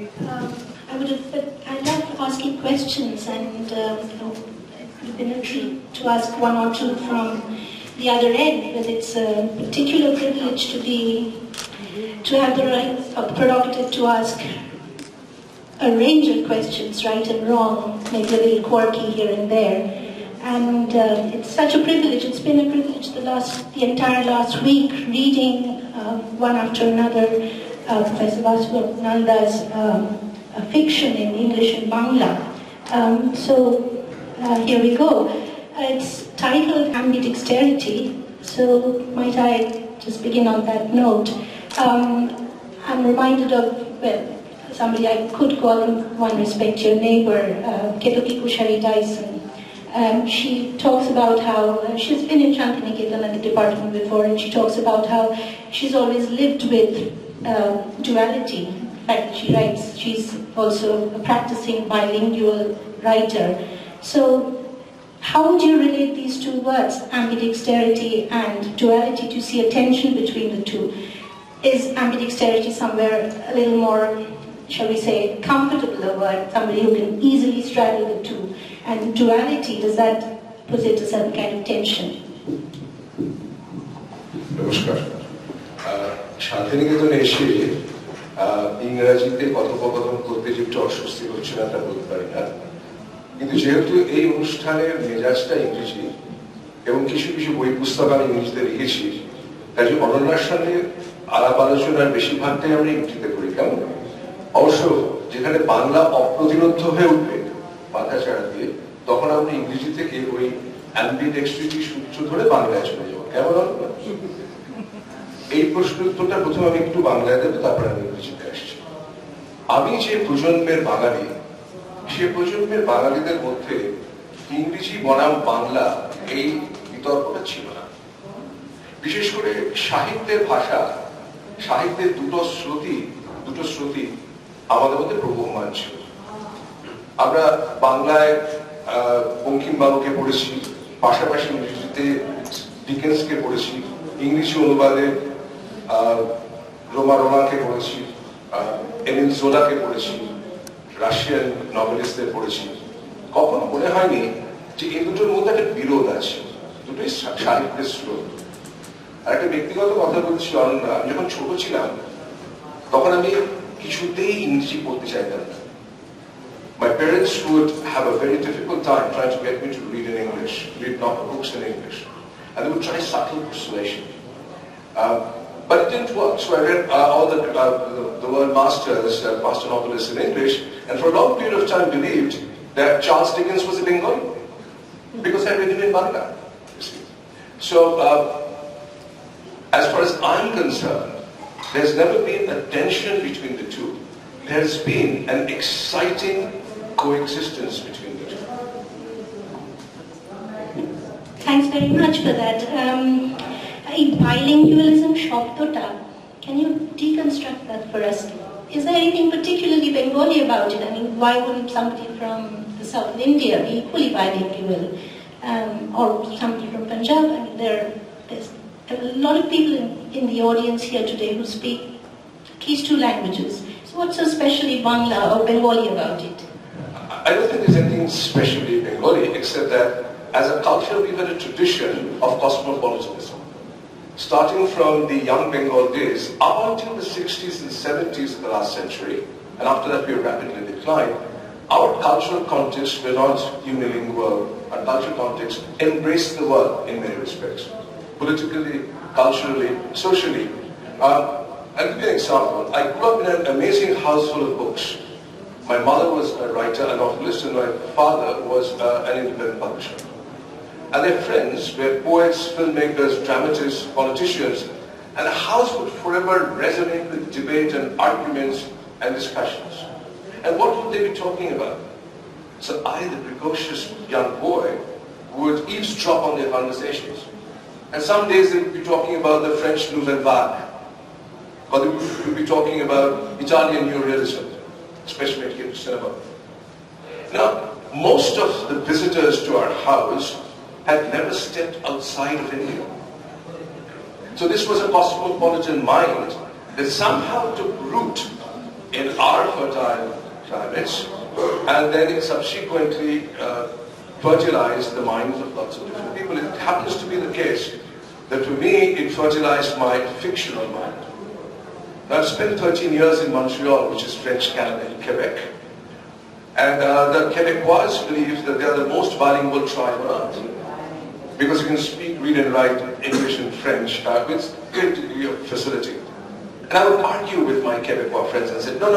I love asking questions, and it's been a treat to ask one or two from the other end, but it's a particular privilege to have the right prerogative to ask a range of questions, right and wrong, maybe a little quirky here and there. And it's such a privilege. It's been a privilege the entire last week, reading one after another Professor Basu-Nanda's fiction in English and Bangla. So here we go. It's titled Ambidexterity. So might I just begin on that note? I'm reminded of, somebody I could call in one respect your neighbor, Ketuki Kushari Dyson. She talks about how she's been in Shantiniketan at the department before, and she talks about how she's always lived with duality. In fact, she writes, she's also a practicing bilingual writer. So how would you relate these two words, ambidexterity and duality, to see a tension between the two? Is ambidexterity somewhere a little more, shall we say, comfortable a word, somebody who can easily straddle the two? And duality, does that present a certain kind of tension? নমস্কার। শান্তিনিকেতনে এসে ইংরেজিতে কথোপকথন করতে যে একটু অস্বস্তি হচ্ছে না তা বলতে পারি না, কিন্তু যেহেতু এই অনুষ্ঠানের মেজাজটা ইংরেজি এবং কিছু কিছু বই পুস্তক আমি ইংরেজিতে লিখেছি, তাই যে অনন্যার সঙ্গে আলাপ আলোচনার বেশিরভাগটাই আমরা ইংরেজিতে করি। কেমন অবশ্য যেখানে বাংলা অপ্রতিরোধ হয়ে উঠবে মাথা ছাড়া দিয়ে, তখন আমরা ইংরেজি থেকে ওই অ্যাম্বিডেক্সট্রিটি সূত্র ধরে বাংলায় চলে যাবো। কেমন? এই প্রশ্নের উত্তরটা প্রথমে আমি একটু বাংলায় দেবো, তারপরে আমি ইংরেজিতে আসছি। আমি যে প্রজন্মের বাঙালি, সে প্রজন্মের বাঙালিদের মধ্যে ইংরেজি বনাম বাংলা এই বিতর্কটা ছিল না। বিশেষ করে সাহিত্যের ভাষা, সাহিত্যের দুটো শ্রুতি আমাদের মধ্যে প্রবহমান ছিল। আমরা বাংলায় বঙ্কিমবাবুকে পড়েছি, পাশাপাশি ইংরেজিতে ডিকেন্সকে পড়েছি, ইংরেজি অনুবাদে রোমাকে পড়েছি, এমিল জোলাকে পড়েছি, রাশিয়ান নভেলিস্টদের পড়েছি। কখনো মনে হয়নি যে এই দুটোর মধ্যে একটা বিরোধ আছে, দুটোই সাহিত্যের স্রোত। আর একটা ব্যক্তিগত কথা বলছি, অনন্যা, আমি যখন ছোট ছিলাম তখন আমি কিছুতেই ইংরেজি পড়তে চাইতাম না। My parents would have a very difficult time trying to get me to read in English, read novel books in English, and they would try subtle persuasion. But it didn't work. So I read all the world masters, master novelists in English, and for a long period of time believed that Charles Dickens was a Bengali, because I read him in Bangla. So, as far as I'm concerned, there's never been a tension between the two. There's been an exciting coexistence between the two. Thanks very much for that. Bilingualism shabdota, can you deconstruct that for us? Is there anything particularly Bengali about it? I mean, why wouldn't somebody from the south of India be equally bilingual? Or somebody from Punjab? I mean, there's a lot of people in the audience here today who speak at least two languages. So what's so specially Bangla or Bengali about it? I don't think there's anything specially Bengali, except that as a culture we've had a tradition of cosmopolitanism. Starting from the young Bengal days, up until the 60s and 70s of the last century, and after that we have rapidly declined, our cultural context were not unilingual. Our cultural context embraced the world in many respects. Politically, culturally, socially. I'll give you an example. I grew up in an amazing house full of books. My mother was a writer, a novelist, and my father was an independent publisher. And their friends were poets, filmmakers, dramatists, politicians, and the house would forever resonate with debate and arguments and discussions. And what would they be talking about? So I, the precocious young boy, would eavesdrop on their conversations. And some days they would be talking about the French Nouvelle Vague, or they would be talking about Italian neorealism, especially when it came to cinema. Now, most of the visitors to our house had never stepped outside of India. So this was a cosmopolitan mind that somehow took root in our fertile climates, and then it subsequently fertilized the minds of lots of different people. It happens to be the case that for me, it fertilized my fictional mind. Now, I've spent 13 years in Montreal, which is French Canada and Quebec, and the Quebecois believe that they are the most bilingual tribe on earth, because you can speak, read and write English and French with great degree of facility. And I would argue with my Quebecois friends and say, no,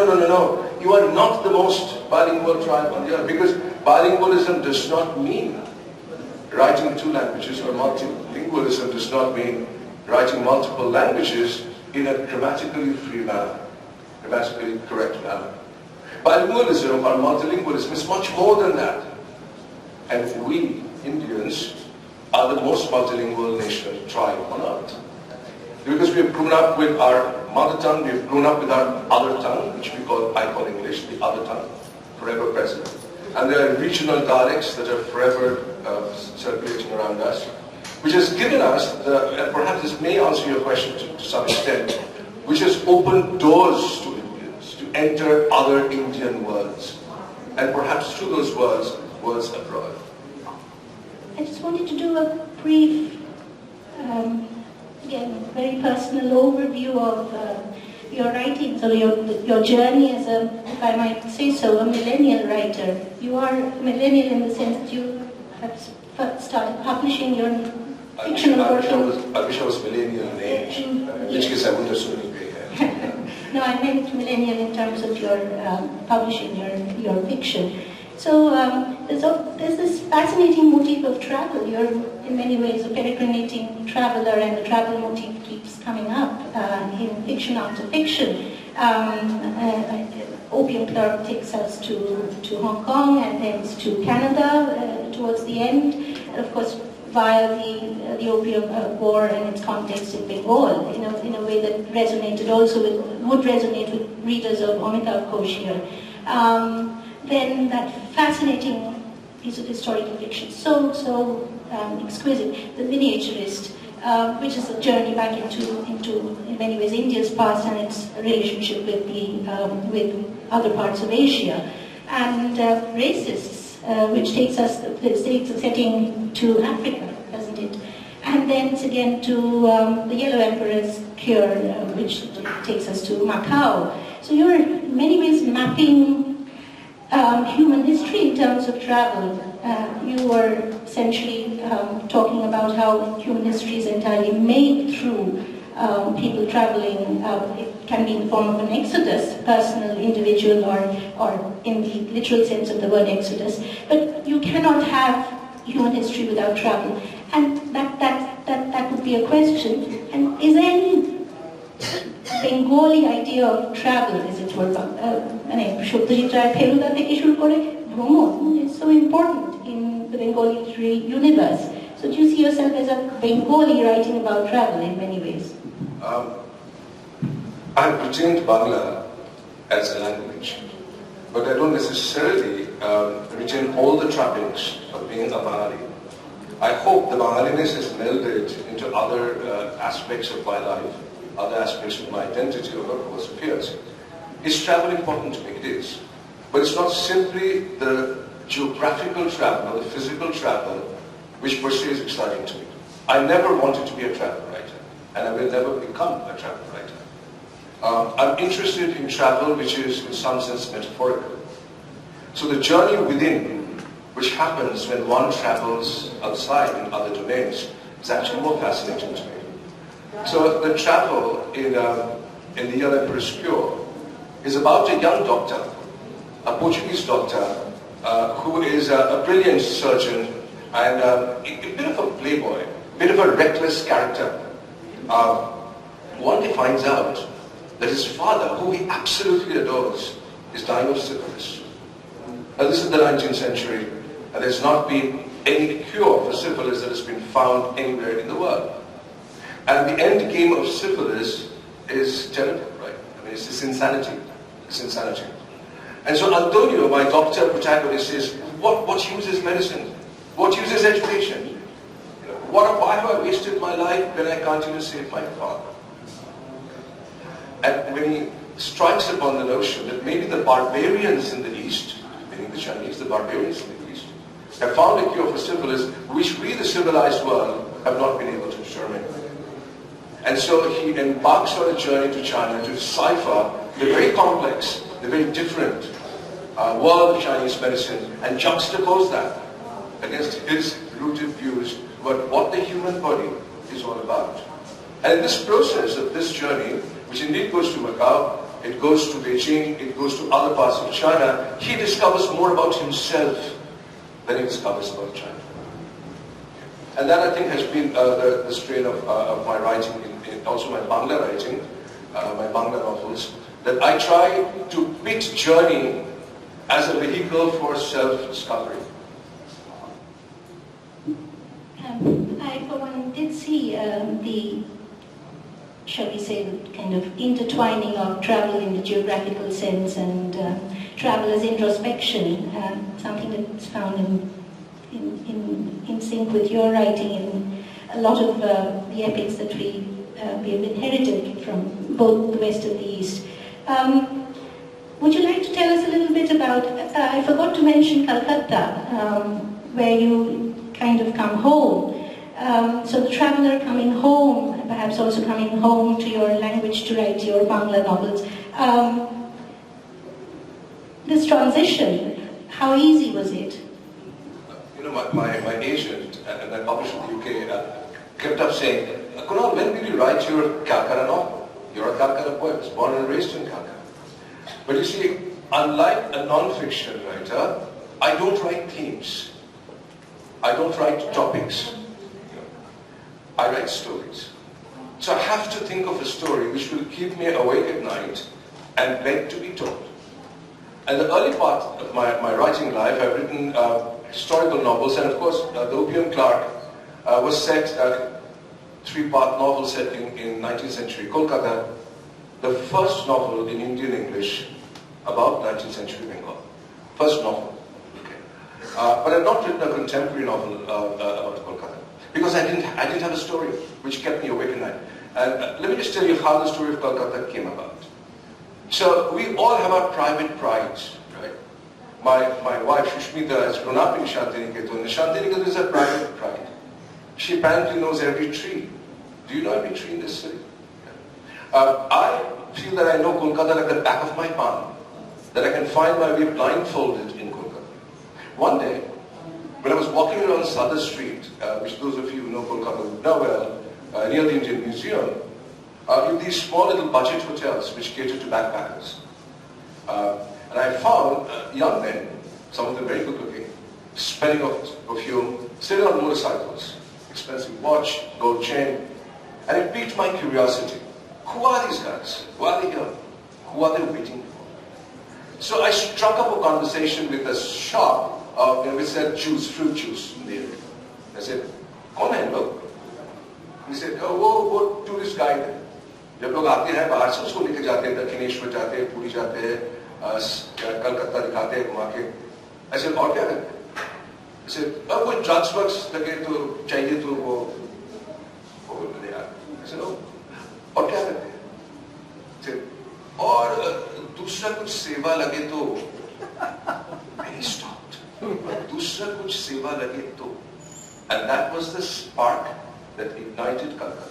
you are not the most bilingual tribe on the earth, because bilingualism does not mean writing two languages, or multilingualism does not mean writing multiple languages in a grammatically free manner, grammatically correct manner. Bilingualism or multilingualism is much more than that. And we, Indians, are the most multilingual nation, tribe on earth. Because we have grown up with our mother tongue, we have grown up with our other tongue, which I call English, the other tongue, forever present. And there are regional dialects that are forever circulating around us, which has given us, and perhaps this may answer your question to some extent, which has opened doors to Indians to enter other Indian worlds, and perhaps through those worlds abroad. I just wanted to do a brief, again, very personal overview of your writings, or your journey as a, if I might say so, a millennial writer. You are a millennial in the sense that you have started publishing your fiction work. I wish I was millennial in age, in which case I wouldn't have so many gray hair. No, I meant millennial in terms of your publishing your fiction. So there's this fascinating motif of travel. You're in many ways a peregrinating traveler, and the travel motif keeps coming up in fiction after fiction. Opium Club takes us to Hong Kong and then to Canada towards the end, and of course via the Opium War and its context in Bengal, in a way that resonated also would resonate with readers of Amitav Ghosh here. Then that fascinating piece of historical fiction, so exquisite, The Miniaturist, which is a journey back into in many ways India's past and its relationship with other parts of Asia, and Racists, which takes a setting to Africa, doesn't it? And then again to the Yellow Emperor's Cure, which takes us to Macau. So you're in many ways mapping human history in terms of travel. You were essentially talking about how human history is entirely made through people traveling. It can be in the form of an exodus, personal, individual, or in the literal sense of the word exodus. But you cannot have human history without travel. And that would be a question. And is there any Bengali idea of travel, as it were? It's so important in the Bengali literary universe. So do you see yourself as a Bengali writing about travel in many ways? I've retained Bangla as a language, but I don't necessarily retain all the trappings of being a Bengali. I hope the Bengaliness is melded into other aspects of my life, other aspects of my identity over the course of years. Is travel important to me? It is. But it's not simply the geographical travel or the physical travel which per se is exciting to me. I never wanted to be a travel writer, and I will never become a travel writer. I'm interested in travel which is in some sense metaphorical. So the journey within, which happens when one travels outside in other domains, is actually more fascinating to me. So the travel in the Yellow Emperor's Cure is about a young doctor, a Portuguese doctor, who is a brilliant surgeon and a bit of a playboy, a bit of a reckless character. One day finds out that his father, who he absolutely adores, is dying of syphilis. Now this is the 19th century, and there's not been any cure for syphilis that has been found anywhere in the world. And the end game of syphilis is terrible, right? I mean, it's insanity. It's insanity. And so Antonio, my doctor protagonist, says, what use is medicine? What use is education? Why have I wasted my life when I can't even save my father? And when he strikes upon the notion that maybe the barbarians in the East, meaning the Chinese, the barbarians in the East, have found a cure for syphilis which we, the civilized world, have not been able to determine. And so he embarks on a journey to China to decipher the very complex, the very different world of Chinese medicine and juxtapose that against his rooted views about what the human body is all about. And in this process of this journey, which indeed goes to Macau, it goes to Beijing, it goes to other parts of China, he discovers more about himself than he discovers about China. And that, I think, has been the strain of my writing, also my Bangla writing, my Bangla novels, that I try to pit journey as a vehicle for self-discovery. I, for one, did see the, shall we say, the kind of intertwining of travel in the geographical sense and travel as introspection, something that's found in sync with your writing in a lot of the epics that we have inherited from both the West and the East. Would you like to tell us a little bit about, I forgot to mention Calcutta, where you kind of come home. So the traveller coming home, and perhaps also coming home to your language to write your Bangla novels. This transition, how easy was it? You know, my agent and my publisher in the UK kept up saying, Kunal, when will you write your Calcutta novel? You're a Calcutta poet, was born and raised in Calcutta. But you see, unlike a non-fiction writer, I don't write themes. I don't write topics. I write stories. So I have to think of a story which will keep me awake at night and beg to be told. And the early part of my writing life, I've written historical novels, and of course, The Opium Clerk was set, three-part novel set in 19th century Kolkata, the first novel in Indian English about 19th century Bengal. First novel. Okay. But I've not written a contemporary novel about Kolkata, because I didn't have a story which kept me awake at night. And let me just tell you how the story of Kolkata came about. So we all have our private prides, right? My wife Shushmita has grown up in Shantiniketan. And Shantiniketan is a private pride. She apparently knows every tree. Do you know every tree in this city? I feel that I know Kolkata like the back of my palm, that I can find my way blindfolded in Kolkata. One day, when I was walking around Sadar Street, which those of you who know Kolkata would know well, near the Indian Museum, in these small little budget hotels which cater to backpackers. And I found young men, some of them very good looking, smelling of perfume, sitting on motorcycles, expensive watch, gold chain, and it piqued my curiosity. Who are these guys? Why are they here? Who are they waiting for? So I struck up a conversation with a shop which said juice, fruit juice in the area. I said, "Kaun hai log?" He said, "Oh, वो tourist guide है. जब लोग आते हैं बाहर से उसको लेके जाते हैं, दक्षिणेश्वर जाते हैं, पुरी जाते हैं, कलकत्ता दिखाते हैं घुमा के." I said, "और क्या करते हैं?" I said, "अब कोई drugs works लगे तो चाहिए तो वो ले आए." I said, "Oh, और क्या करते हैं?" I said, "और दूसरा कुछ सेवा लगे तो." And he stopped. दूसरा कुछ सेवा लगे तो. And that was the spark that ignited Calcutta.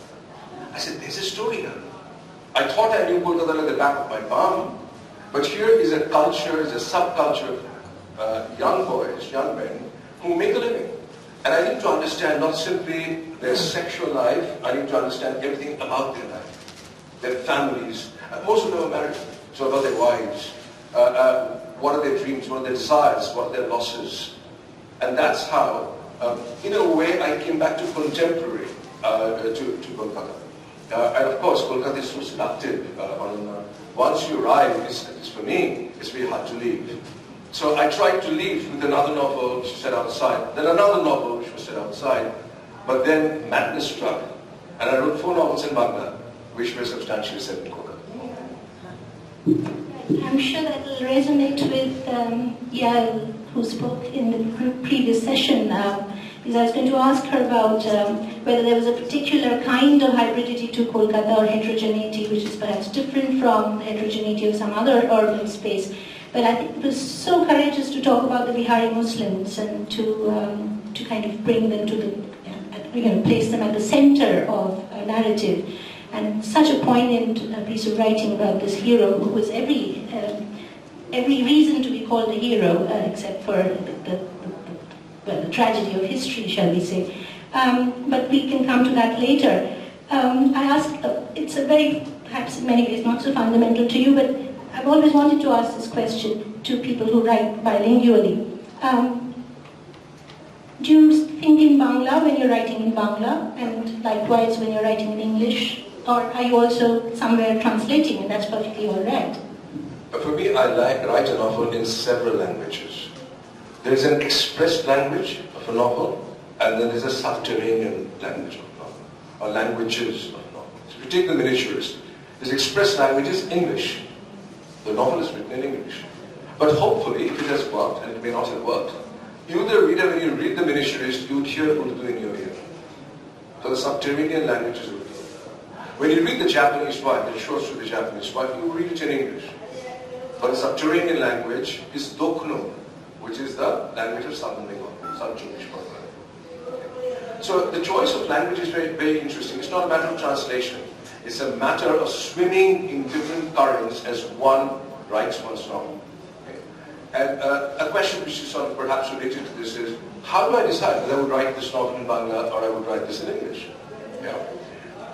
I said, there's a story here. I thought I knew Kolkata like the back of my palm, but here is a culture, is a subculture of young boys, young men, who make a living. And I need to understand not simply their sexual life, I need to understand everything about their life, their families. Most of them are married, so about their wives. What are their dreams, what are their desires, what are their losses. And that's how, in a way, I came back to contemporary, to Kolkata. And of course, Kolkata is so seductive. Once you arrive, for me, it's very hard to leave. So I tried to leave with another novel which was set outside, then another novel which was set outside, but then madness struck. And I wrote 4 novels in Bangla, which were substantially set in Kolkata. I'm sure that will resonate with Yael, who spoke in the previous session. Because I was going to ask her about whether there was a particular kind of hybridity to Kolkata or heterogeneity, which is perhaps different from the heterogeneity of some other urban space. But I think it was so courageous to talk about the Bihari Muslims and to kind of bring them to the, place them at the center of a narrative. And such a poignant piece of writing about this hero who was every reason to be called a hero, except for the tragedy of history, shall we say. But we can come to that later. I ask, it's a very, perhaps in many ways not so fundamental to you, but I've always wanted to ask this question to people who write bilingually. Do you think in Bangla when you're writing in Bangla, and likewise when you're writing in English? Or are you also somewhere translating, and that's perfectly all right? For me, I write a novel in several languages. There's an expressed language of a novel, and then there's a subterranean language of a novel, or languages of a novel. So if you take the miniaturist, his expressed language is English. The novel is written in English. But hopefully, if it has worked, and it may not have worked, you, the reader, when you read the miniaturist, you would hear Urdu in your ear. So the subterranean language is Urdu. When you read the Japanese wife, the short story, the Japanese wife, you read it in English. But the subterranean language is Dokno, which is the language of Southern Bengal, South Jewish Bengal. So the choice of language is very, very interesting. It's not a matter of translation. It's a matter of swimming in different currents as one writes one's novel. Okay? And a question which is sort of perhaps related to this is, how do I decide whether I would write this novel in Bangla or I would write this in English? Yeah.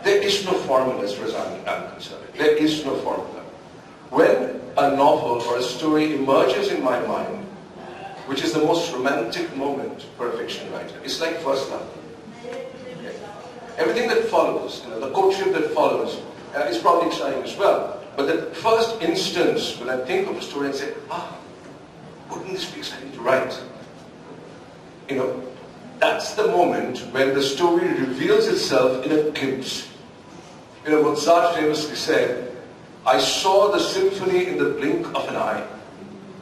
There is no formula as far as I'm concerned. There is no formula. When a novel or a story emerges in my mind, which is the most romantic moment for a fiction writer, it's like first love. Okay. Everything that follows, the courtship that follows, is probably exciting as well. But the first instance when I think of a story and say, wouldn't this be exciting to write? That's the moment when the story reveals itself in a glimpse. Mozart famously said, I saw the symphony in the blink of an eye.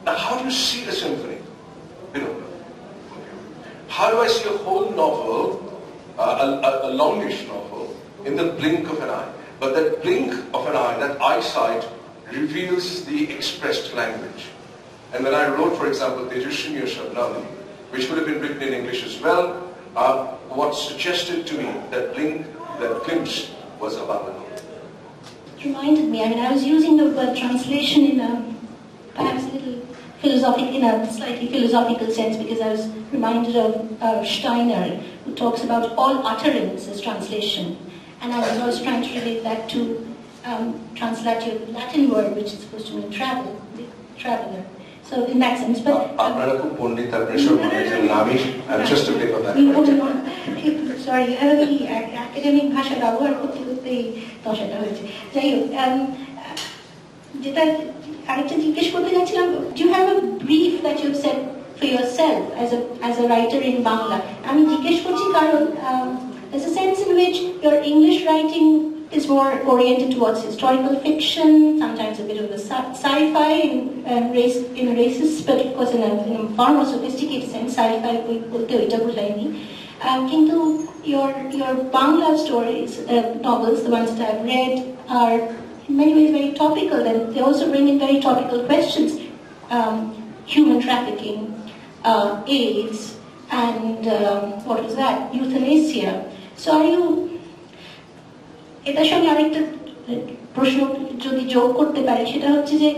Now, how do you see a symphony? How do I see a whole novel, a longish novel, in the blink of an eye? But that blink of an eye, that eyesight, reveals the expressed language. And when I wrote, for example, Tejushini or Shabnam, which would have been written in English as well, what suggested to me that blink, that glimpse, was Nabanna. It reminded me, I was using the word translation in perhaps a little philosophical, in a slightly philosophical sense, because I was reminded of Steiner, who talks about all utterance as translation. And I was also trying to relate that to translate Latin word, which is supposed to mean travel, the traveler. So in that sense, but I'm just a bit of that. Sorry, academic ভাষা ব্যবহার করতে করতেই দশাটা হয়েছে। যাই হোক, যেটা আরেকটা জিজ্ঞেস করতে যাচ্ছিলাম, do you have a brief that you've set for yourself as a writer in Bangla? আমি জিজ্ঞেস করছি কারণ there's a sense in which your English writing is more oriented towards historical fiction, sometimes a bit of the sci-fi in a racist, but of course in a far more sophisticated sense, sci-fi বলতে ওইটা বোঝায়নি। Kintu your Bangla stories, novels, the ones that I've read, are in many ways very topical, and they also bring in very topical questions, human trafficking, AIDS, and what was that? Euthanasia. So are you? এটার সঙ্গে আরেকটা প্রশ্ন যদি যোগ করতে পারি, সেটা হচ্ছে যে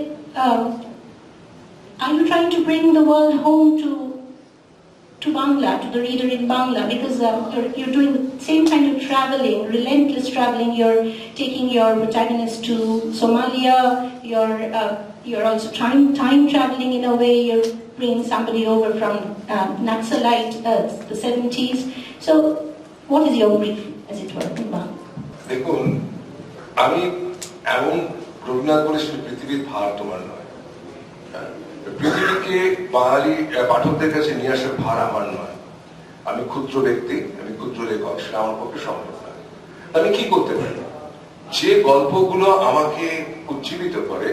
are you trying to bring the world home to Bangla, to the reader in Bangla, because you're doing the same kind of traveling, relentless traveling. You're taking your protagonist to Somalia. You're also time traveling in a way. You're bringing somebody over from Naxalite, the 70s. So, what is your brief, as it were, in Bangla? দেখুন, আমি এমন রবীন্দ্রনাথ বলেছিল পৃথিবীর ভার তোমার নয়, পৃথিবীকে বাঙালি পাঠকদের কাছে নিয়ে আসার ভার আমার নয়। আমি ক্ষুদ্র ব্যক্তি, আমি ক্ষুদ্র লেখক, সেটা আমার পক্ষে সম্ভব নয়। আমি কি করতে পারি? যে গল্পগুলো আমাকে উজ্জীবিত করে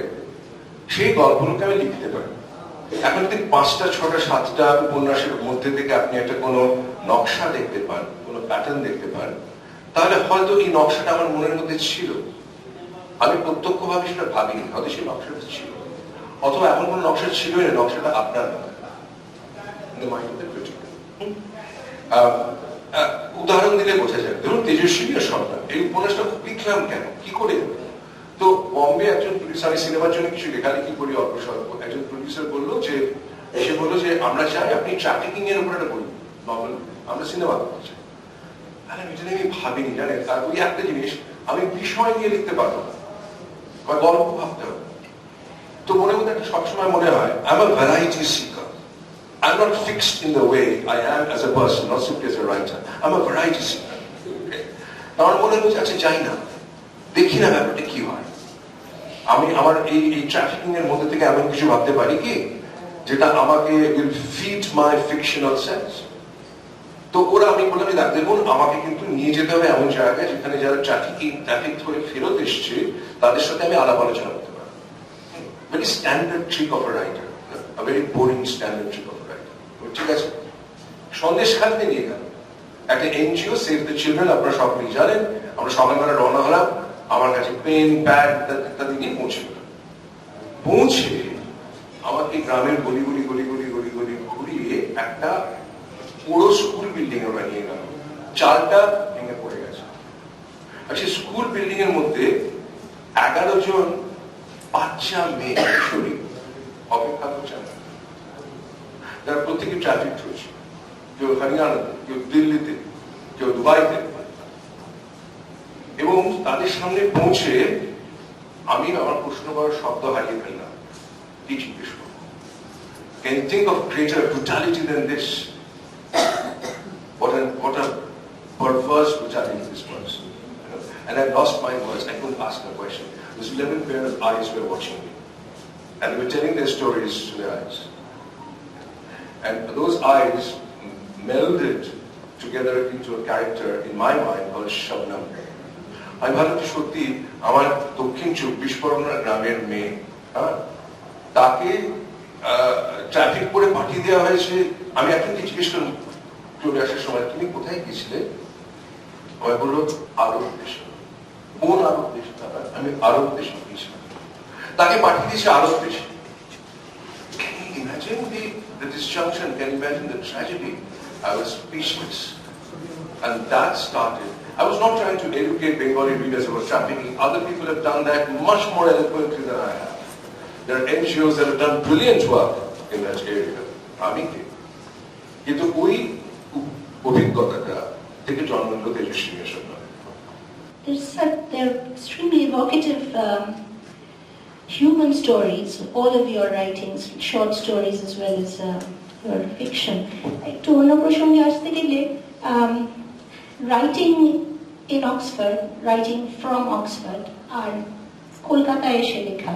সেই গল্পগুলোকে আমি লিখতে পারি। এখন যদি 5টা, 6টা, 7টা উপন্যাসের মধ্যে থেকে আপনি একটা কোনো নকশা দেখতে পান, কোনো প্যাটার্ন দেখতে পান, তাহলে হয়তো এই নকশাটা আমার মনের মধ্যে ছিল, আমি প্রত্যক্ষভাবে সেটা ভাবিনি, হয়তো সেই নকশাটা ছিল, অথবা এমন কোনো নকশা ছিলই না, নকশাটা আপনার উদাহরণ দিলে বোঝা যায়। ধরুন তেজস্বিনী ও সন্তান, এই উপন্যাসটা লিখলাম কেন, কি করে? তো বম্বে একজন প্রডিউসার, আমি সিনেমার জন্য কিছু লেখালেখি করি অল্প স্বল্প, একজন প্রডিউসার বললো যে, সে বললো যে আমরা চাই আপনি ট্রাফিকিং এর উপর একটা বলুন নভেল, আমরা সিনেমা করতে চাই। আরে এটা নিয়ে আমি ভাবিনি, জানেন, আর ওই একটা জিনিস আমি বিষয় নিয়ে লিখতে পারবো না, গল্প ভাবতে হবে। তো মনে মধ্যে একটা সবসময় মনে হয় I'm a variety seeker. I'm not fixed in the way I am as a person, not simply as a writer. I'm a variety seeker. আমার মনে হচ্ছে আচ্ছা যাই না, দেখি না ব্যাপারটা কি হয়। আমি আমার এই ট্রাফিকিং এর মধ্যে থেকে এমন কিছু ভাবতে পারি কি যেটা আমাকে will feed my fictional sense. তো ওরা, আমি বললাম দেখুন আমাকে কিন্তু নিয়ে যেতে হবে এমন জায়গায় যেখানে যারা ট্রাফিক ধরে ফেরত এসছে তাদের সাথে আমি আলাপ আলোচনা করতে পারি। Very standard trick of a writer, a very boring standard trick of a writer. ঠিক আছে, সন্দেশ খালিতে নিয়ে গেল একটা এনজিও সেভ দ্য চিলড্রেন, আপনারা সকলেই জানেন। আমরা সকালবেলা রওনা হলাম, আমার কাছে পেন প্যাড ইত্যাদি নিয়ে পৌঁছে আমাকে গ্রামের গলি গলি গলি গলি গলি গলি ঘুরিয়ে একটা পুরো স্কুল বিল্ডিং আমরা নিয়ে গেল, চালটা ভেঙে পড়ে গেছে। আর সেই স্কুল বিল্ডিং এর মধ্যে 11 জন বাচ্চা মেয়ে শরীর অপেক্ষা করছে, যারা প্রত্যেকে ট্রাফিক হয়েছে, কেউ হরিয়ানাতে, কেউ দিল্লিতে, কেউ দুবাইতে। এবং তাদের সামনে পৌঁছে আমি আমার প্রশ্ন করার শব্দ হারিয়ে ফেললাম, কি জিজ্ঞেস করবো? Can you think of greater brutality than this? What a perverse brutality this was. And I lost my words. I couldn't ask a question. Those 11 pair of eyes were watching me, and they were telling their stories to their eyes. And those eyes melded together into a character in my mind called Shabnam. আমি ভাবছি সত্যি আমার দক্ষিণ 24 পরগনার গ্রামের মেয়ে, তাকে traffic করে পাঠিয়ে দেওয়া হয়েছে। আমি একজনকে জিজ্ঞেস করলাম চলে আসার সময়, তুমি কোথায় গেছিলে? আমায় বললো আরব দেশে। কোন আরব দেশ? আমি আরব দেশে গিয়েছিলাম। তাকে পাঠিয়ে দিয়েছে আরব দেশে। Can you imagine the disjunction? Can you imagine the tragedy? I was speechless. And that started. I was not trying to educate Bengali readers about trafficking. Other people have done that much more eloquently than I have. There are NGOs that have done brilliant work in that area. আমি কি? কিন্তু ওই অভিজ্ঞতাটা থেকে জন্ম নিল তেজস্বিনী এর সন্তান। They're extremely evocative human stories, all of your writings, short stories as well as your fiction. একটু অন্য প্রসঙ্গে আসতে গেলে writing in Oxford, writing from Oxford, আর কলকাতায় এসে লেখা,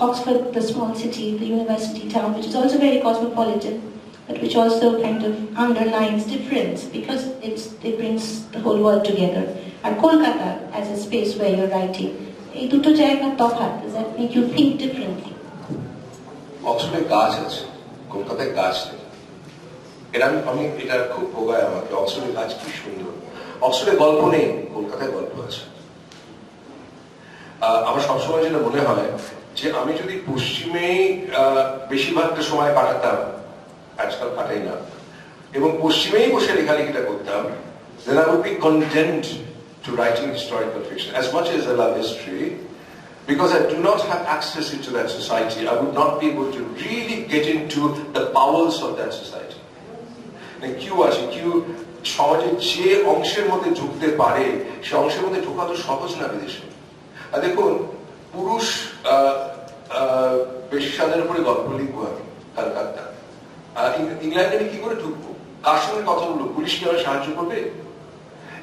Oxford, the small city, the university town, which is also very cosmopolitan, but which also kind of underlines difference because it brings the whole world together. And Kolkata as a space where you're writing, এই দুটো জায়গার তফাৎ, does that make you think differently? অক্সফোর্ডে গাছ আছে, কলকাতায় গাছ নেই। আমি এটা খুব ভোগায় আমাকে, অক্সফোর্ডের গাছ কি সুন্দর। অক্সফোর্ডে গল্প নেই, কলকাতায় গল্প আছে। আমার সবসময় যেটা মনে হয় যে আমি যদি পশ্চিমেই বেশিরভাগটা সময় কাটাতাম, আজকাল কাটাই না, এবং পশ্চিমেই বসে লেখালেখিটা করতাম, then I would be condemned to writing historical fiction. As much as I love history, because I do not have access into that society, I would not be able to really get into the bowels of that society. কিউ আছে, কিউ সমাজের যে অংশের মধ্যে ঢুকতে পারে সে অংশের মধ্যে ঢোকা তো সহজ না বিদেশে। দেখুন, পুরুষ বেশ্যাদের উপরে গল্প লিখবো আমি কলকাতা, ইংল্যান্ডে আমি কি করে ঢুকবো? কার সঙ্গে কথা বলবো? পুলিশ কি আমার সাহায্য করবে?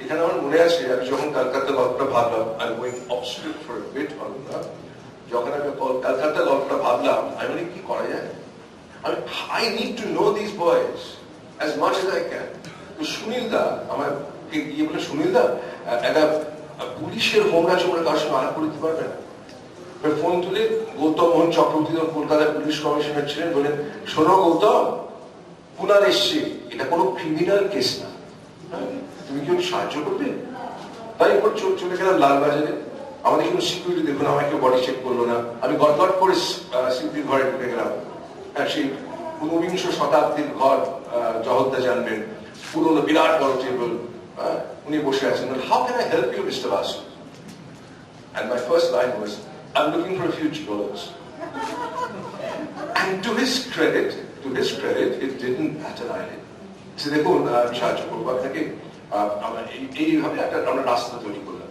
এখানে আমার মনে আছে আমি যখন কলকাতা গল্পটা ভাবলাম, আমি গোয়িং অবস্ট্রিট for a bit on that, যখন আমি কলকাতা গল্পটা ভাবলাম, আমি মানে কি করা যায়? I need to know these boys as much as I can. তো সুনীল দা আমার গিয়ে বলে, সুনীল দা একটা পুলিশের হোমরা চোমরা কার সঙ্গে আলাপ করে দিতে পারবে না? ফোন তুলে গৌতম মোহন চক্রবর্তী কলকাতার পুলিশ কমিশনার ছিলেন, বলেন, শোনো গৌতম, কুনাল এসছে, এটা কোনো ক্রিমিনাল কেস না, তুমি কি সাহায্য করবে? তাই এরপর চলে গেলাম লালবাজারে, আমাদের কোনো সিকিউরিটি দেখুন, আমাকে বডি চেক করলো না, আমি গটগট করে সিকিউরিটির ঘরে ঢুকে গেলাম। সেই ঊনবিংশ শতাব্দীর ঘর, জহদ্দা জানবেন, পুরোনো বিরাট বড় টেবিল, উনি বসে আছেন। How can I help you, Mr. Basu? And my first line was, I'm looking for a few gigolos. And to his credit, it didn't bat an eyelid. সে দেখুন, সাহায্য করবো আপনাকে, এইভাবে আমরা রাস্তা তৈরি করলাম।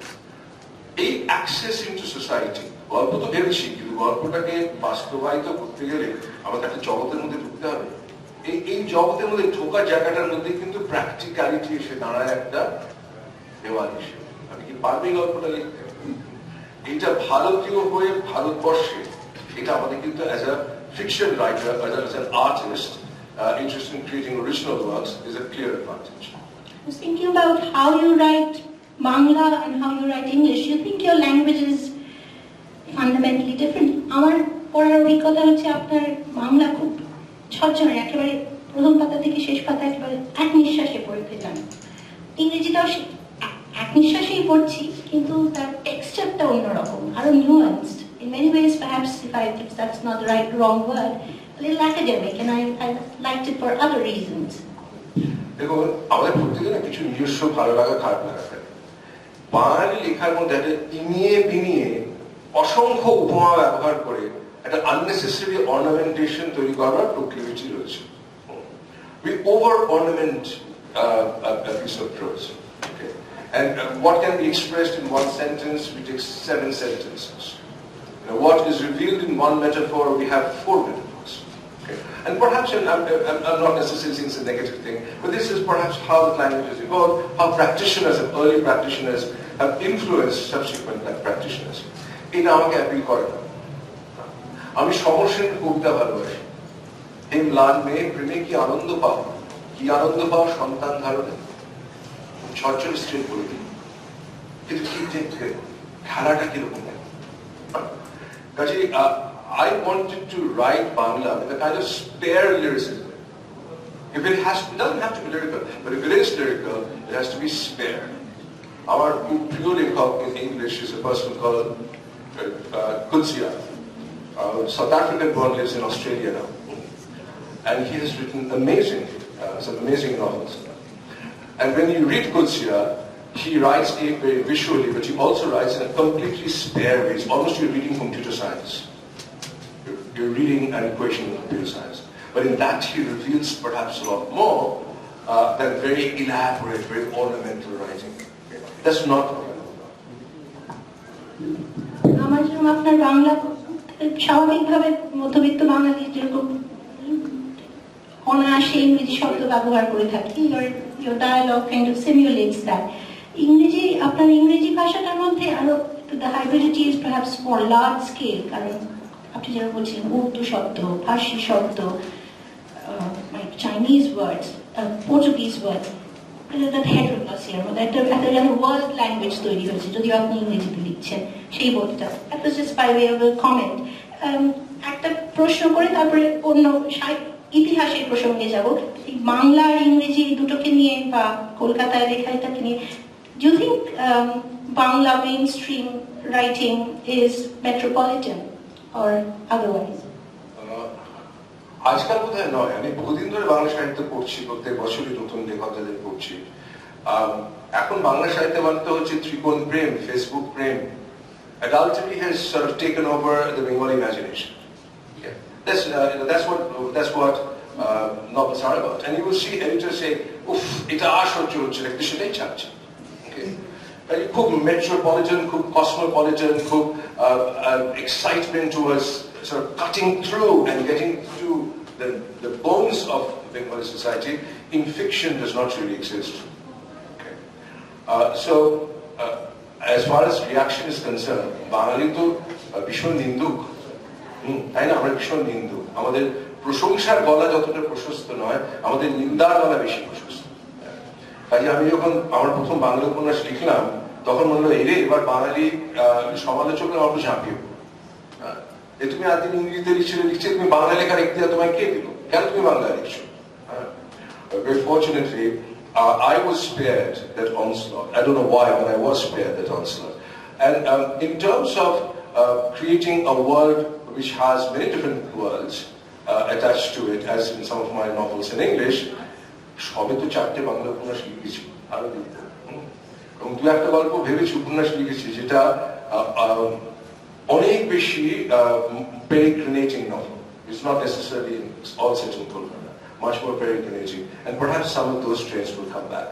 এই অ্যাক্সেস ইনটু সোসাইটি, গল্প তো ভেবেছি, কিন্তু গল্পটাকে বাস্তবায়িত করতে গেলে আমাদের একটা জগতের মধ্যে ঢুকতে হবে। এই জগতের মধ্যে ঢোকার জায়গাটার মধ্যে কিন্তু প্র্যাকটিক্যালিটি এসে দাঁড়ায় একটা দেওয়াল হিসেবে। আমি কি পারবি গল্পটা লিখতে? এটা ভারতীয় হয়ে ভারতবর্ষে, এটা আমাদের কিন্তু as a fiction writer, as an artist, interested in creating original works, is a clear advantage. I was thinking about how you write Bangla and how you write English. You think your language is fundamentally different? আমার পড়ার অভিজ্ঞতা হচ্ছে আপনার বাংলা খুব ঝরঝরে, একেবারে প্রথম পাতা থেকে শেষ পাতা একেবারে এক নিঃশ্বাসে পড়তে যান। ইংরেজিটাও এক নিঃশ্বাসেই পড়ছি, কিন্তু তার টেক্সচারটা অন্যরকম, আরো নিউয়ান্সড। In many ways, perhaps, if that's not the wrong word, a little academic, and I liked it for other reasons. দেখুন, আমাদের প্রত্যেকের কিছু নিজস্ব ভালো লাগা খারাপ লাগা থাকে। বাঙালি লেখার মধ্যে একটা ইনিয়ে বিনিয়ে অসংখ্য উপমা ব্যবহার করে একটা unnecessary ornamentation তৈরি করার প্রক্রিয়াটি রয়েছে। We over ornament a piece of prose, okay? And what can be expressed in one sentence, we take 7 sentences. What is revealed in one metaphor, we have 4 metaphors. Okay? And perhaps, I'm not necessarily saying it's a negative thing, but this is perhaps how the language has evolved, how practitioners, early practitioners, have influenced subsequent practitioners. এটা আমাকে appeal করে না। আমি সমরসেন কবিতা ভালোবাসি। হে ম্লান মেয়ে, প্রেমে কি আনন্দ পাও, কি আনন্দ পাও সন্তান ধারণে, ঝরঝরে স্ট্রেট বলে দিই, কিন্তু কি দেখতে খেলাটা কিরকম। I wanted to write Bangla with a kind of spare lyricism. If it doesn't have to be lyrical, but if it is lyrical, it has to be spare. Our pure lekhak in English is a person called Kutsia. South African born, lives in Australia now, and he has written some amazing novels. And when you read Kutsia, he writes very visually, but he also writes in a completely spare way. It's almost you're reading computer science. You're reading an equation in computer science. But in that he reveals perhaps a lot more than very elaborate, very ornamental writing. That's not what I know. আমার যেরকম আপনার বাংলা স্বাভাবিকভাবে মধ্যবিত্ত বাঙালি যেরকম অনায়াসে ইংরেজি শব্দ ব্যবহার করে থাকি, your dialogue kind of simulates that. ইংরেজি, আপনার ইংরেজি ভাষাটার মধ্যে আরো the hybridity is perhaps for large scale, কারণ আপনি যেটা বলছিলেন উর্দু শব্দ, ফার্সি শব্দ, like Chinese words, Portuguese words, that heterodoxy এর মধ্যে একটা ওয়ার্ল্ড ল্যাঙ্গুয়েজ তৈরি হয়েছে, যদিও আপনি ইংরেজিতে লিখছেন সেই বোধটা। That was just by way of a comment. একটা প্রশ্ন করে তারপরে অন্য ইতিহাসের প্রসঙ্গে যাব। বাংলা আর ইংরেজি দুটোকে নিয়ে বা কলকাতায় লেখাটাকে নিয়ে, do you think Bangla mainstream writing is metropolitan or otherwise? আজকাল বোধহয় নয়। আমি বহুদিন ধরে বাংলা সাহিত্য পড়ছি, প্রত্যেক বছরই নতুন লেখকদের পড়ছি। এখন বাংলা সাহিত্য মানতে হচ্ছে ত্রিকোণ প্রেম, ফেসবুক প্রেম. Adultery has sort of taken over the Bengali imagination. Yeah. That's what novels are about. And you will see editors say, "Uff, এটা সহ্য হচ্ছে না, সেটাই চাচ্ছে." Okay. খুব metropolitan, খুব cosmopolitan, খুব excitement towards sort of cutting through and getting to the bones of Bengali society in fiction does not really exist. Okay. As far as reaction is concerned, বাঙালি তো ভীষণ নিন্দুক, তাই না? আমরা ভীষণ নিন্দুক। আমাদের প্রশংসার গলা যতটা প্রশস্ত নয়, আমাদের নিন্দার গলা বেশি প্রশস্ত। কাজে আমি যখন আমার প্রথম বাংলা উপন্যাস লিখলাম, তখন মনে হলো এবার বাঙালি সমালোচকরা আমাকে ঝাঁপিয়ে, তুমি আদিন ইংরেজিতে লিখছিলে, তুমি বাংলা লেখার ইতিহাস তোমায় কে দিল, কেন তুমি বাংলা লিখছো? very fortunately, I was spared that onslaught. I don't know why, but I was spared that onslaught. And in terms of creating a world which has many different worlds attached to it, as in some of my novels in English, সবে তো চারটে বাংলা উপন্যাস লিখেছি, আরো লিখব। এবং দু একটা গল্প ভেবেছি উপন্যাস লিখেছি যেটা অনেক বেশি peregrinating novel. It's not necessarily all set in Kolkata, much more peregrinating, and perhaps some of those traits will come back.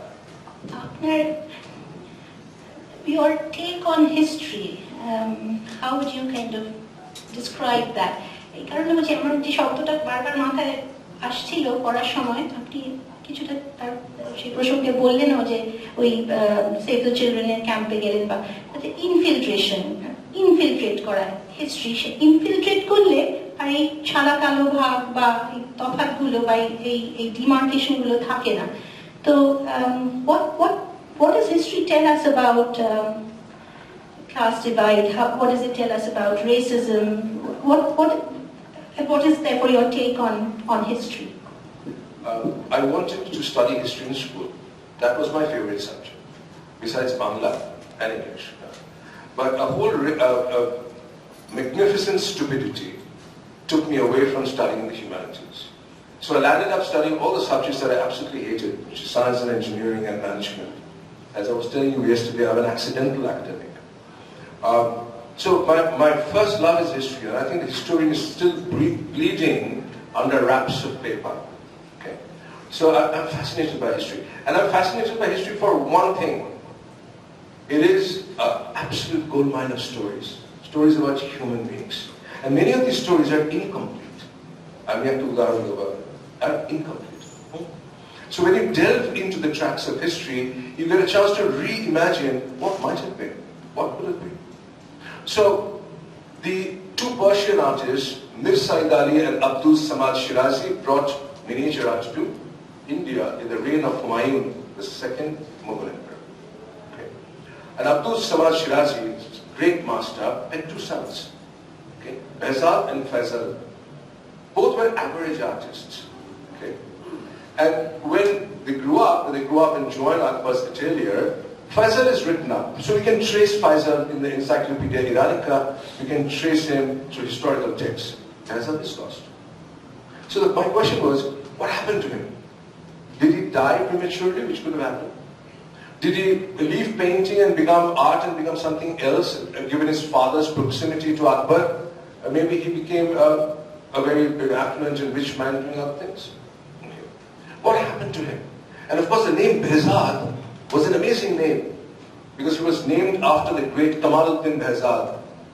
Your take on history, how would you kind of describe that? এই কারণে বলছি আমার যে শব্দটা বারবার মাথায় আসছিল পড়ার সময়, আপনি কিছুটা তার সেই প্রসঙ্গে বললেনও যে ওই সেভ দ্য চিলড্রেনের ক্যাম্পে গেলেন বা ইনফিলট্রেট করা হিস্ট্রি, সে ইনফিলট্রেট করলে আর এই সাদা কালো ভাগ বা এই তফাৎগুলো বা এই ডিমার্কেশনগুলো থাকে না। তো what does history tell us about class divide? What does it tell us about racism? What is therefore your take on history? I wanted to study history in school. That was my favorite subject, besides Bangla and English. But a whole magnificent stupidity took me away from studying the humanities. So I landed up studying all the subjects that I absolutely hated, which is science and engineering and management. As I was telling you yesterday, I'm an accidental academic. So my first love is history, and I think the historian is still bleeding under wraps of paper. Okay? So I'm fascinated by history. And I'm fascinated by history for one thing. It is an absolute goldmine of stories. Stories about human beings. And many of these stories are incomplete. Are incomplete. So when you delve into the tracks of history, you get a chance to reimagine what might have been, what could have been. So the two Persian artists, Mir Said Ali and Abdul Samad Shirazi, brought miniature art to India in the reign of Humayun, the second Mughal emperor. Okay. And Abdul Samad Shirazi, great master, had two sons, okay, Behzad and Faisal. Both were average artists. Okay. And when they grew up and joined Akbar's atelier, Faisal is written up. So we can trace Faisal in the Encyclopedia Iranica, we can trace him through historical texts. Faisal is lost. So my question was, what happened to him? Did he die prematurely, which could have happened? Did he leave painting and become art and become something else, given his father's proximity to Akbar? Maybe he became a very affluent and rich man doing other things. Okay. What happened to him? And of course the name Behzad was an amazing name, because he was named after the great Kamaluddin Behzad,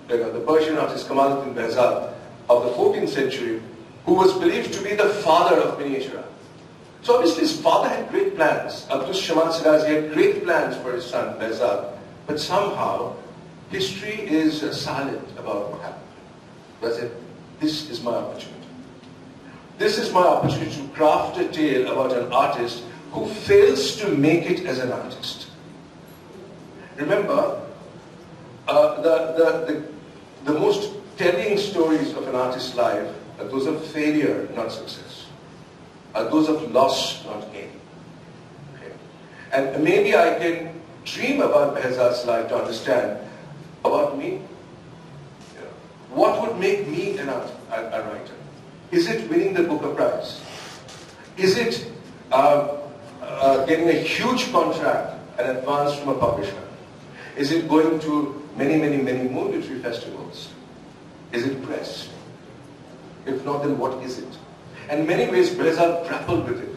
the Persian artist Kamaluddin Behzad of the 14th century, who was believed to be the father of miniature art. So obviously his father had great plans. Abdul Samad Shirazi had great plans for his son Behzad, but somehow history is silent about what happened. That's it. This is my opportunity. This is my opportunity to craft a tale about an artist who fails to make it as an artist. Remember, the most telling stories of an artist's life are those of failure, not success. Are those of loss, not gain. Okay. And maybe I can dream about Behzad's life to understand about me. What would make me a writer? Is it winning the Booker Prize? Is it getting a huge contract and advance from a publisher? Is it going to many moon literary festivals? Is it press? If not, then what is it? And in many ways, Behzad grappled with it.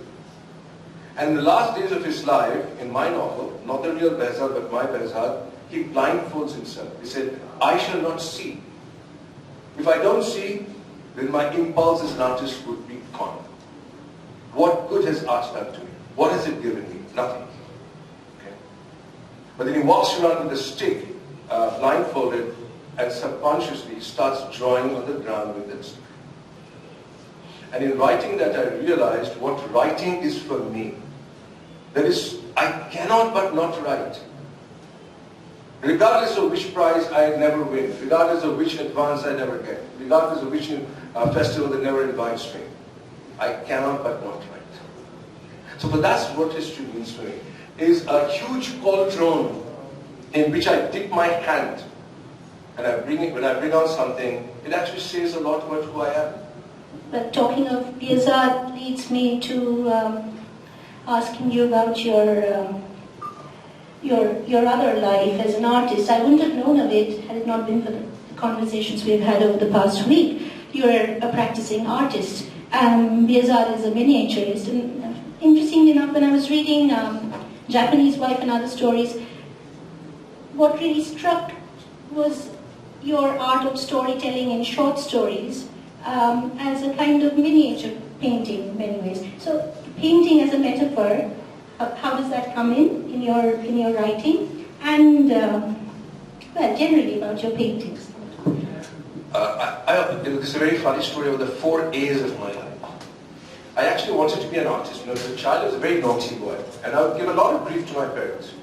And in the last days of his life, in my novel, not the real Behzad, but my Behzad, he blindfolds himself. He said, I shall not see. If I don't see, then my impulse as an artist would be gone. What good has art done to me? What has it given me? Nothing. Okay? But then he walks around with a stick, blindfolded, and subconsciously starts drawing on the ground with it. And in writing that, I realized what writing is for me. That is, I cannot but not write. Regardless of which prize I never win, regardless of which advance I never get, regardless of which festival that never invites me, I cannot but not write. So but that's what history means to me, is a huge cauldron in which I dip my hand and when I bring out something, it actually says a lot about who I am. But talking of Biazad leads me to asking you about your other life as an artist. I wouldn't have known of it had it not been for the conversations we've had over the past week. You're a practicing artist. Biazad is a miniaturist. And interestingly enough, when I was reading Japanese Wife and Other Stories, what really struck was your art of storytelling in short stories as a kind of miniature painting in many ways. So painting as a metaphor, how does that come in your writing? And well, generally about your paintings. This is a very funny story of the 4 A's of my life. I actually wanted to be an artist. When I was a child, I was a very naughty boy. And I would give a lot of grief to my parents.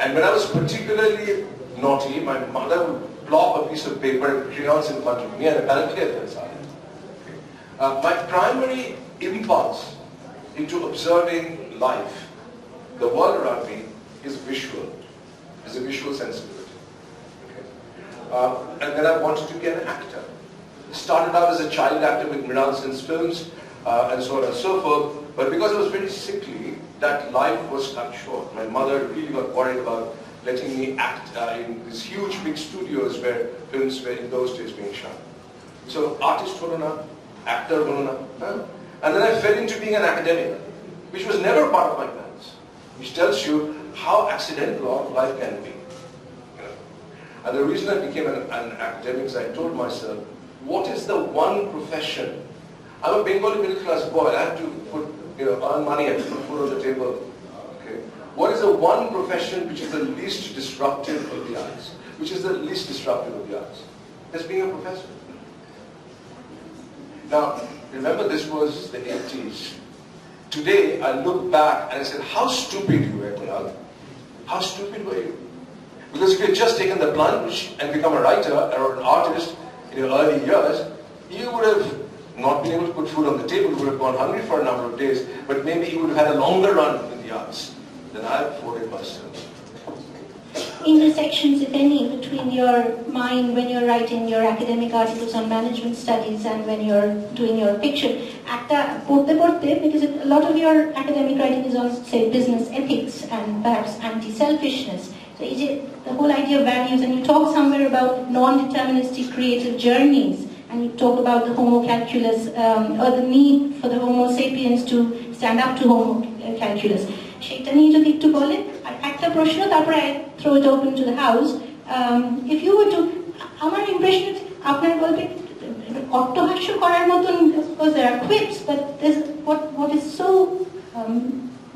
And when I was particularly naughty, my mother would plop a piece of paper and crayons in front of me and apparently I felt silent. My primary impulse into observing life, the world around me, is visual. Is a visual sensibility. Okay? And then I wanted to be an actor. Started out as a child actor with Kunal Sen's films and so on and so forth. But because I was very sickly, that life was cut short. My mother really got worried about letting me act in these huge big studios where films were in those days being shot. So artist holo na, actor holo na. And then I fell into being an academic, which was never part of my plans, which tells you how accidental life can be. You know? And the reason I became an academic is I told myself, what is the one profession? I'm a Bengali middle class boy, I have to earn money, I have to put food on the table. Okay? What is the one profession which is the least disruptive of the arts? Which is the least disruptive of the arts? That's being a professor. Now, remember this was the 80s. Today, I look back and I said, how stupid you were, Kunal. How stupid were you? Because if you had just taken the plunge and become a writer or an artist in your early years, you would have not been able to put food on the table, you would have gone hungry for a number of days, but maybe you would have had a longer run in the arts than I afforded myself. Intersections, if any, between your mind when you're writing your academic articles on management studies and when you're doing your fiction. Because a lot of your academic writing is on, say, business ethics and perhaps anti-selfishness. So is it the whole idea of values, and you talk somewhere about non-deterministic creative journeys, and you talk about the homo calculus, or the need for the homo sapiens to stand up to homo calculus. সেটা নিয়ে যদি একটু বলেন, আর একটা প্রশ্ন, তারপরে I throw it open to the house. If you were to, আমার impression আপনার গল্পে অট্টহাস্য করার মতন, of course there are quips, but what is so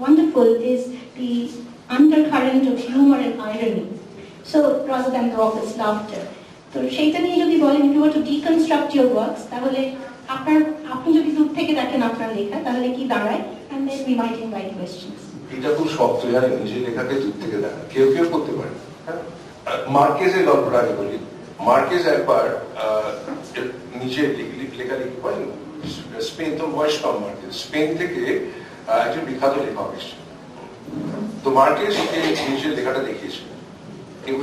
wonderful is the undercurrent of humor and irony. So rather than raucous laughter. তো সেইটা নিয়ে যদি বলেন, if you were to deconstruct your works, তাহলে আপনি যদি দূর থেকে দেখেন আপনার লেখা, তাহলে কি দাঁড়ায়? And then we might invite questions. এটা খুব শক্ত, জানেন, নিজের লেখাকে দূর থেকে দেখা। কেউ কেউ করতে পারে। মার্কেজের গল্পটা আমি বলি। মার্কেজ একবার নিজের লেখালেখি করেন, স্পেন তো বয়স কম মার্কেজ, স্পেন থেকে একজন বিখ্যাত লেখক এসেছে। তো মার্কেজ নিজের লেখাটা দেখিয়েছিল। কেউ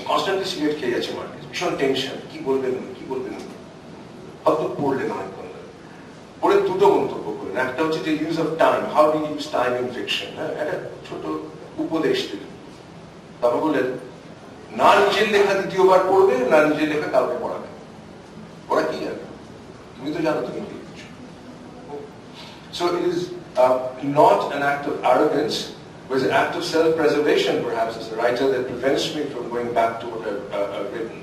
কনস্ট্যান্টলি সিগারেট খেয়ে যাচ্ছে মার্কেজ, ভীষণ টেনশন, কি বলবেন হয়তো পড়লেন অনেকক্ষণ ধরে। পড়ে দুটো মন্তব্য করলেন, একটা হচ্ছে যে use of time, how do use time in fiction, একটা ছোট উপদেশ দিলেন। তারপর বললেন, না নিজের লেখা দ্বিতীয়বার পড়বে, না নিজের লেখা কাউকে পড়াবে। ওরা কি জানে? তুমি তো জানো তুমি কি লিখছো। So it is not an act of arrogance, but it's an act of self-preservation, perhaps, as a writer, that prevents me from going back to what I've written.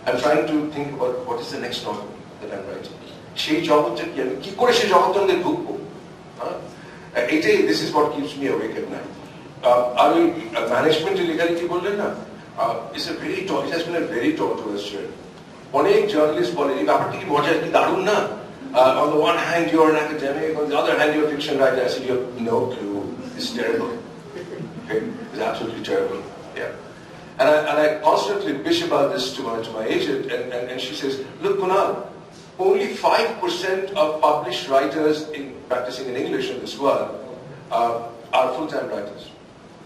I'm trying to think about what is the next novel that I'm writing. সেই জগৎটা কি করে সেই জগৎটার মধ্যে ঢুকবো? এটাই, this is what keeps me awake at night. আর ওই ম্যানেজমেন্টের লেখালেখি বললেন না, it has been a very tortuous journey. অনেক জার্নালিস্ট বলে এই ব্যাপারটা কি মজা, কি দারুণ না? On the one hand you're an academic, on the other hand you're a fiction writer. I said, you have no clue. It's terrible. Okay? It's absolutely terrible. Yeah. And I constantly bitch about this to my agent, and she says, look Kunal, only 5% of published writers practicing in English in this world are full-time writers.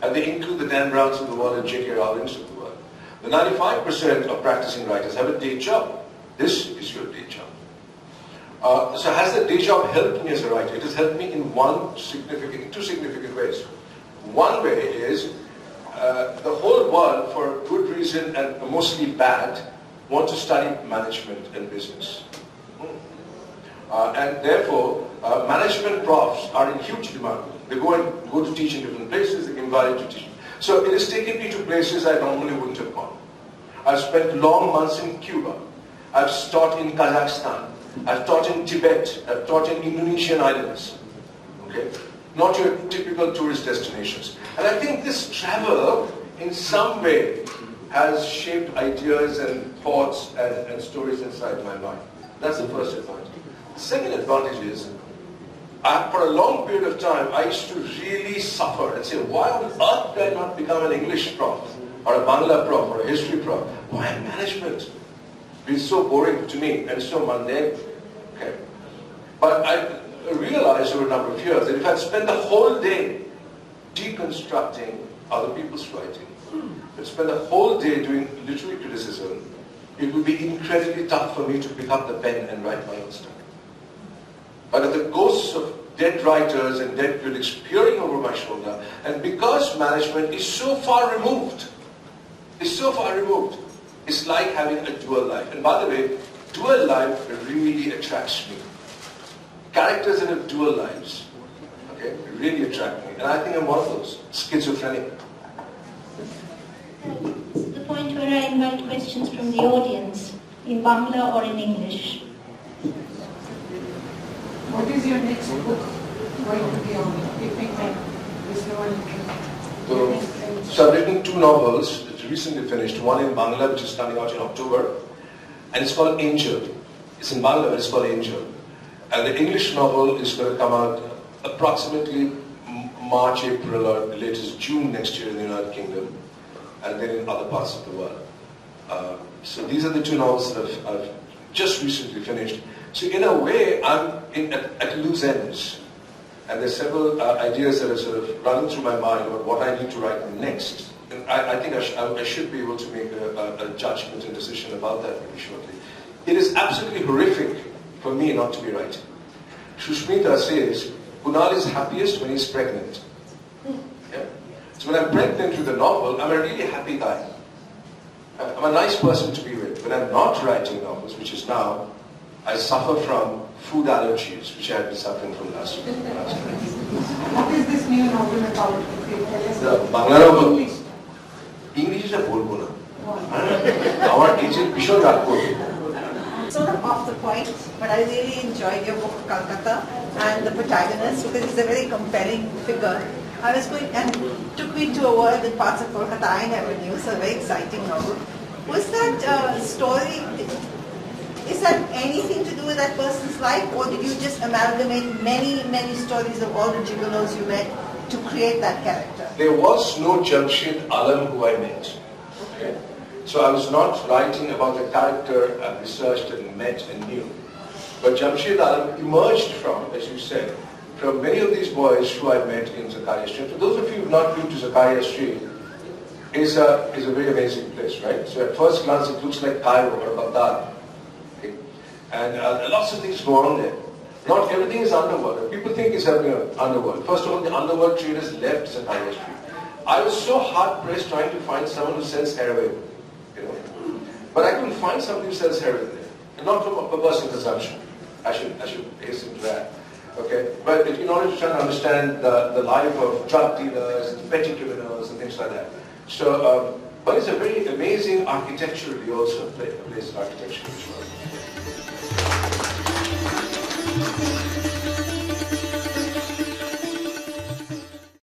And they include the Dan Browns of the world and J.K. Rowlings of the world. The 95% of practicing writers have a day job. This is your day job. So has the day job helped me as a writer? It has helped me in two significant ways. One way is the whole world, for good reason and mostly bad, want to study management and business. And therefore, management profs are in huge demand. They go to teach in different places, they get invited to teach. So it has taken me to places I normally wouldn't have gone. I've spent long months in Cuba. I've taught in Kazakhstan. I've taught in Tibet. I've taught in Indonesian islands. Okay? Not your typical tourist destinations. And I think this travel, in some way, has shaped ideas and thoughts and stories inside my mind. That's the first advantage. The second advantage is, for a long period of time, I used to really suffer and say, why on earth did I not become an English prof, or a Bangla prof, or a history prof? Why management? It's so boring to me and so mundane. Okay. But I realized over a number of years that if I'd spend the whole day deconstructing other people's writing, I'd spend the whole day doing literary criticism, it would be incredibly tough for me to pick up the pen and write my own stuff. But at the ghosts of dead writers and dead critics peering over my shoulder, and because management is so far removed, it's like having a dual life. And by the way, dual life really attracts me. Characters that have dual lives, okay, really attract me. And I think I'm one of those, schizophrenic. It's the point where I invite questions from the audience, in Bangla or in English. What is your next book going to be on? If we can, is there one? So I've written 2 novels that recently finished. One in Bangla, which is coming out in October, and it's called Angel. It's in Bangla, but it's called Angel. And the English novel is going to come out approximately March, April, or latest June next year in the United Kingdom, and then in other parts of the world. So these are the 2 novels that I've just recently finished. So in a way, I'm at loose ends. And there's several ideas that are sort of running through my mind about what I need to write next. And I think I should be able to make a judgment and decision about that very shortly. It is absolutely horrific for me not to be writing. Shushmita says, Kunal is happiest when he's pregnant. Yeah? So when I'm pregnant with a novel, I'm a really happy guy. I'm a nice person to be with. When I'm not writing novels, which is now, I suffer from food allergies, which I have been suffering from last week. What is this new novel about? The Bangla novel. English is a bolbo na. Our agent Bishon Rag korbe. Sort of off the point, but I really enjoyed your book, Calcutta, and the protagonist, because he's a very compelling figure. I was going, and took me to a world in parts of Kolkata I never knew, so a very exciting novel. Was that story, is that anything to do with that person's life, or did you just amalgamate many, many stories of all the gigolos you met to create that character? There was no Jamshid Alam who I met. Okay? So I was not writing about the character I researched and met and knew. But Jamshid Alam emerged from, as you said, from many of these boys who I met in Zakaria Street. For those of you who have not been to Zakaria Street, is a very amazing place, right? So at first glance it looks like Cairo or Baghdad. Okay? And lots of things go on there. Not everything is underworld. People think it's happening underworld. First of all, the underworld traders left Zakaria Street. I was so hard-pressed trying to find someone who sells heroin. You know? But I couldn't find somebody who sells heroin there. And not for personal consumption. I should hasten to that. Okay? But in order to try and understand the life of drug dealers, and petty criminals, and things like that. So, but it's a very amazing architecturally also a place of architecture as well.